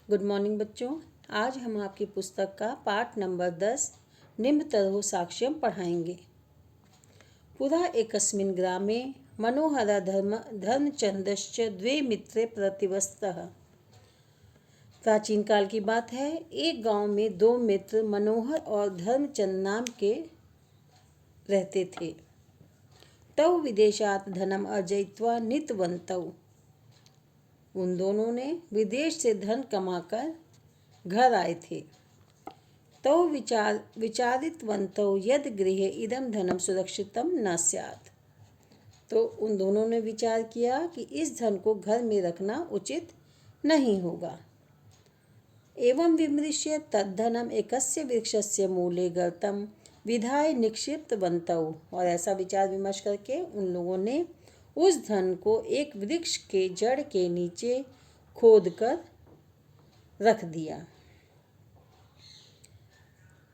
Good morning बच्चों। आज हम आपकी पुस्तक का पाठ नंबर 10 निम्नतरः साक्ष्यम पढ़ाएंगे। पुरा एकस्मिन् ग्रामे मनोहर धर्मचंदश्च द्वे मित्रे प्रतिवस्तः। प्राचीन काल की बात है। एक गांव में दो मित्र मनोहर और धर्मचंद नाम के रहते थे। तौ विदेशात् धनम अर्जयित्वा नीतवन्तौ। उन दोनों ने विदेश से धन कमाकर घर आए थे। तो विचारितवन्तौ यद गृहे इदं धनम सुरक्षितम न स्यात्। तो उन दोनों ने विचार किया कि इस धन को घर में रखना उचित नहीं होगा। एवं विमृश्य तद्धनम एकस्य वृक्षस्य मूले गर्तं विधाय निक्षिप्तवन्तौ। और ऐसा विचार विमर्श करके उन लोगों ने उस धन को एक वृक्ष के जड़ के नीचे खोदकर रख दिया।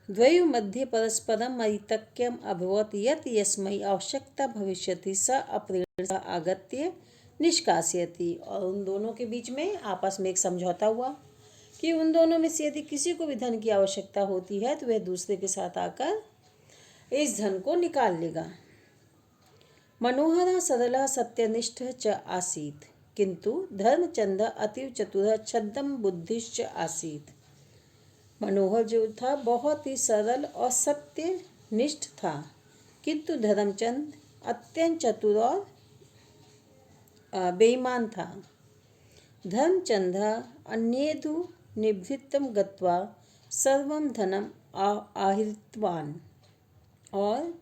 द्वयोः मध्ये परस्परं मरितक्यम् अभवत् यत् यस्मै आवश्यकता भविष्यति स अप्रेण आगत्य निष्कासयति। और उन दोनों के बीच में आपस में एक समझौता हुआ कि उन दोनों में से यदि किसी को भी धन की आवश्यकता होती है तो वह दूसरे के साथ आकर इस धन को निकाल लेगा। मनोहरः सरलः सत्यनिष्ठः च आसीत्, किंतु धर्मचंदः अतीव चतुरः छद्म बुद्धिश्च आसीत्। मनोहर जो था बहुत ही सरल और सत्यनिष्ठ था, किंतु धर्मचंद अत्यंत चतुर और बेईमान था। धर्मचंदः अन्येषु निभृतं गत्वा सर्वं धनम आहृतवान्। और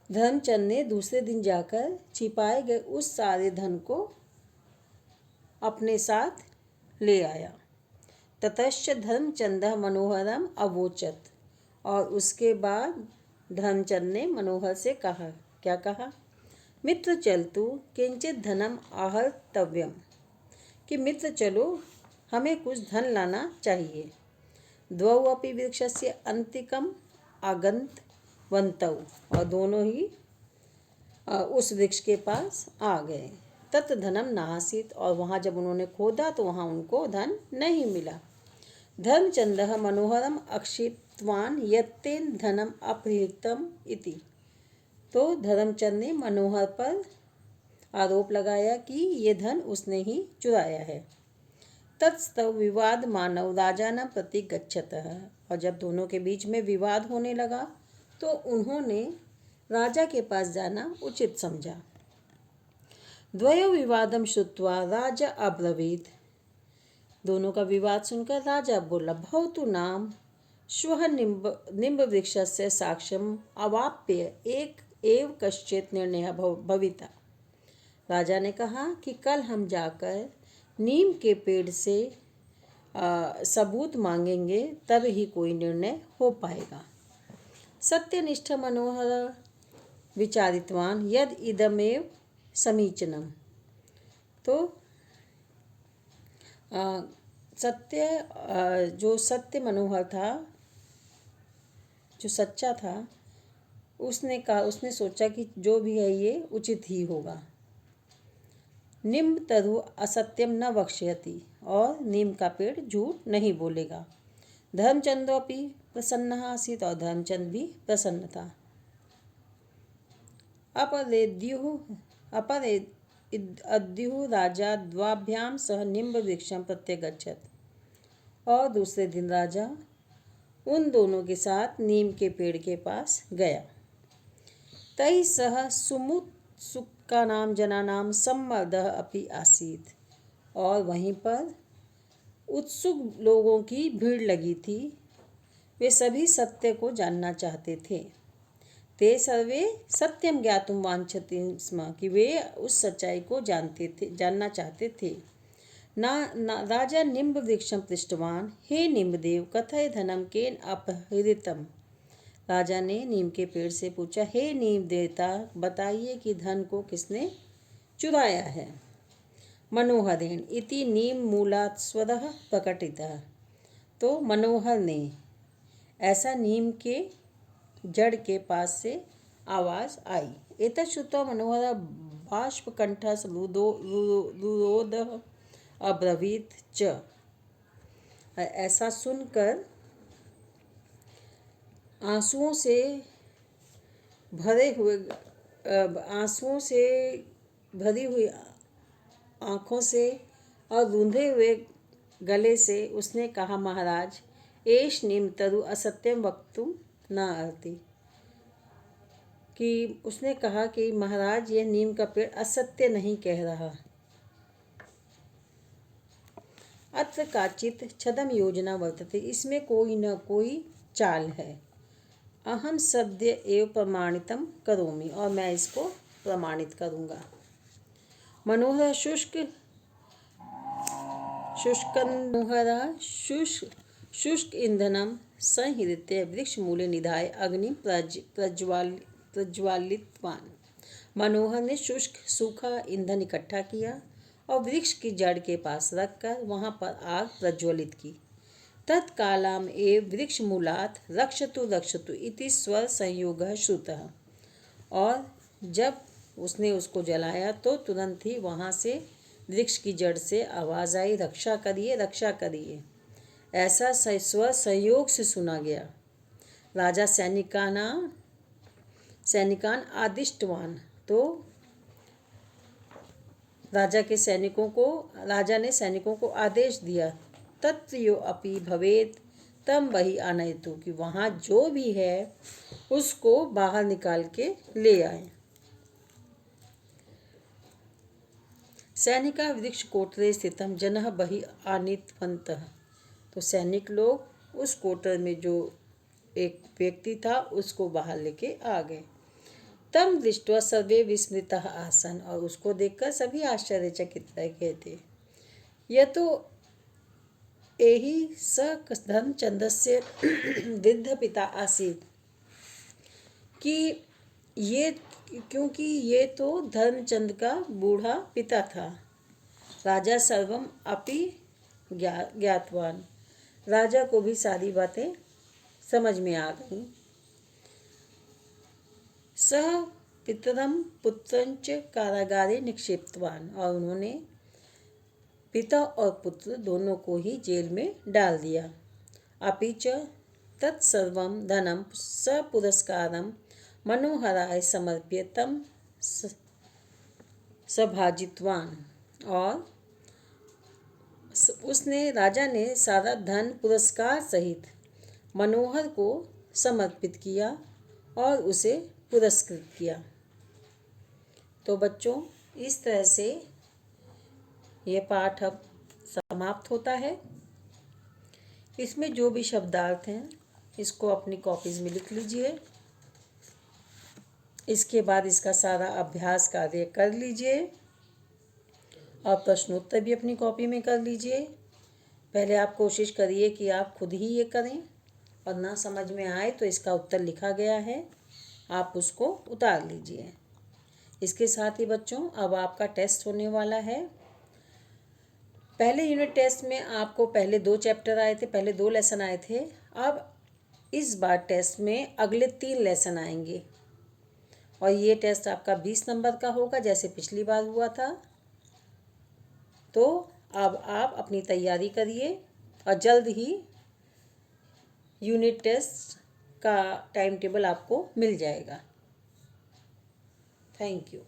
धर्मचंद ने दूसरे दिन जाकर छिपाए गए उस सारे धन को अपने साथ ले आया। ततश्च धर्मचंदः मनोहरम अवोचत। और उसके बाद धर्मचंद ने मनोहर से कहा, क्या कहा? मित्र चलतु किंचित धनम आहर्तव्यम। कि मित्र चलो, हमें कुछ धन लाना चाहिए। द्वौ अपि वृक्षस्य अंतिकम आगन्तवन्तौ। और दोनों ही उस वृक्ष के पास आ गए। तत् धनम नासीत। और वहाँ जब उन्होंने खोदा तो वहाँ उनको धन नहीं मिला। धर्मचंदः मनोहरम अक्षिप्तवान् यत्तेन धनम अपहृतम इति। तो धर्मचंद ने मनोहर पर आरोप लगाया कि ये धन उसने ही चुराया है। तत्स्तव विवाद मानव राजानं प्रति गच्छतः। और जब दोनों के बीच में विवाद होने लगा तो उन्होंने राजा के पास जाना उचित समझा। द्वयोः विवादं श्रुत्वा राजा अब्रवीत्। दोनों का विवाद सुनकर राजा बोला, भवतु नाम श्वः निम्बवृक्षस्य साक्ष्यम् अवाप्य एक एव कश्चित् निर्णयः भविता। राजा ने कहा कि कल हम जाकर नीम के पेड़ से सबूत मांगेंगे, तब ही कोई निर्णय हो पाएगा। सत्यनिष्ठ मनोहर विचारितवान यद इदमेव समीचीनम। तो जो सत्य मनोहर था, जो सच्चा था, उसने सोचा कि जो भी है ये उचित ही होगा। निम्ब तरु असत्यम न वक्ष्यति। और नीम का पेड़ झूठ नहीं बोलेगा। धर्मचंदोपि प्रसन्न आसीत्। और धर्मचंद भी प्रसन्न था। अपरेद्युः राजा द्वाभ्याम सह निम्ब वृक्षं प्रत्यगच्छत्। और दूसरे दिन राजा उन दोनों के साथ नीम के पेड़ के पास गया। तैः सह सुमुत्सुकानां जनानां सम्मर्दः अपि आसीत्। और वहीं पर उत्सुक लोगों की भीड़ लगी थी। वे सभी सत्य को जानना चाहते थे। ते सर्वे सत्यम ज्ञातुम वांछति स्म। कि वे उस सच्चाई को जानना चाहते थे। राजा निम्ब वृक्षं पृष्टवान, हे निम्बदेव कथय धनम केन अपहृतम। राजा ने नीम के पेड़ से पूछा, हे नीम देवता, बताइए कि धन को किसने चुराया है। मनोहरेण इति नीम मूलात् स्वरः प्रकटितः। तो मनोहर ने, ऐसा नीम के जड़ के पास से आवाज आई। एतत् श्रुत्वा मनोहर बाष्पकंठः रुरोध अब्रवीत च। ऐसा सुनकर आंसुओं से भरे हुए आंसुओं से भरी हुई आँखों से और रूंधे हुए गले से उसने कहा, महाराज, एष निमतरु असत्यम वक्तुम न अर्ति। कि उसने कहा कि महाराज, यह नीम का पेड़ असत्य नहीं कह रहा। अत्र काचित छदम योजना वर्तते, इसमें कोई न कोई चाल है। अहम सद्य एव प्रमाणितम करोमि, और मैं इसको प्रमाणित करूँगा। मनोहर शुष्क ईंधनम संहृत्य वृक्ष मूले निधाय अग्नि प्रज्वालितवान। मनोहर ने सूखा ईंधन इकट्ठा किया और वृक्ष की जड़ के पास रखकर वहां पर आग प्रज्वलित की। तत्कालाम एव वृक्ष मूलात् रक्षतु रक्षतु इति स्वर संयोगः श्रुतः। और जब उसने उसको जलाया तो तुरंत ही वहाँ से वृक्ष की जड़ से आवाज़ आई, रक्षा करिए, रक्षा करिए। ऐसा स्वर संयोग से सुना गया। राजा सैनिकान आदिष्टवान, तो राजा ने सैनिकों को आदेश दिया, तत्र यो अपि भवेत तम वही आनयतु, कि वहाँ जो भी है उसको बाहर निकाल के ले आए। सैनिका वृक्ष कोटरे स्थितम जनः बहि आनीतवन्तः, तो सैनिक लोग उस कोटर में जो एक व्यक्ति था उसको बाहर लेके आ गए। तम दृष्ट्वा सर्वे विस्मृतः आसन, और उसको देखकर सभी आश्चर्यचकित रह गए थे। यह तो एहि स धर्मचंद्रस्य वृद्ध पिता आसीत्, कि ये क्योंकि ये तो धर्मचंद का बूढ़ा पिता था। राजा सर्वम अपि ज्ञातवान, राजा को भी सारी बातें समझ में आ गई। सह पितरम पुत्रंच कारागारे निक्षिप्तवान, और उन्होंने पिता और पुत्र दोनों को ही जेल में डाल दिया। अपि च तत्सर्वं धनम सपुरस्कारम मनोहराय समर्प्य तम सभाजितवान, और उसने राजा ने सारा धन पुरस्कार सहित मनोहर को समर्पित किया और उसे पुरस्कृत किया। तो बच्चों, इस तरह से ये पाठ अब समाप्त होता है। इसमें जो भी शब्दार्थ हैं इसको अपनी कॉपीज़ में लिख लीजिए। इसके बाद इसका सारा अभ्यास कार्य कर लीजिए और प्रश्नोत्तर भी अपनी कॉपी में कर लीजिए। पहले आप कोशिश करिए कि आप खुद ही ये करें, और ना समझ में आए तो इसका उत्तर लिखा गया है, आप उसको उतार लीजिए। इसके साथ ही बच्चों, अब आपका टेस्ट होने वाला है। पहले यूनिट टेस्ट में आपको पहले 2 चैप्टर आए थे, पहले 2 लेसन आए थे। अब इस बार टेस्ट में अगले 3 लेसन आएंगे, और ये टेस्ट आपका 20 नंबर का होगा जैसे पिछली बार हुआ था। तो अब आप अपनी तैयारी करिए और जल्द ही यूनिट टेस्ट का टाइम टेबल आपको मिल जाएगा। Thank you.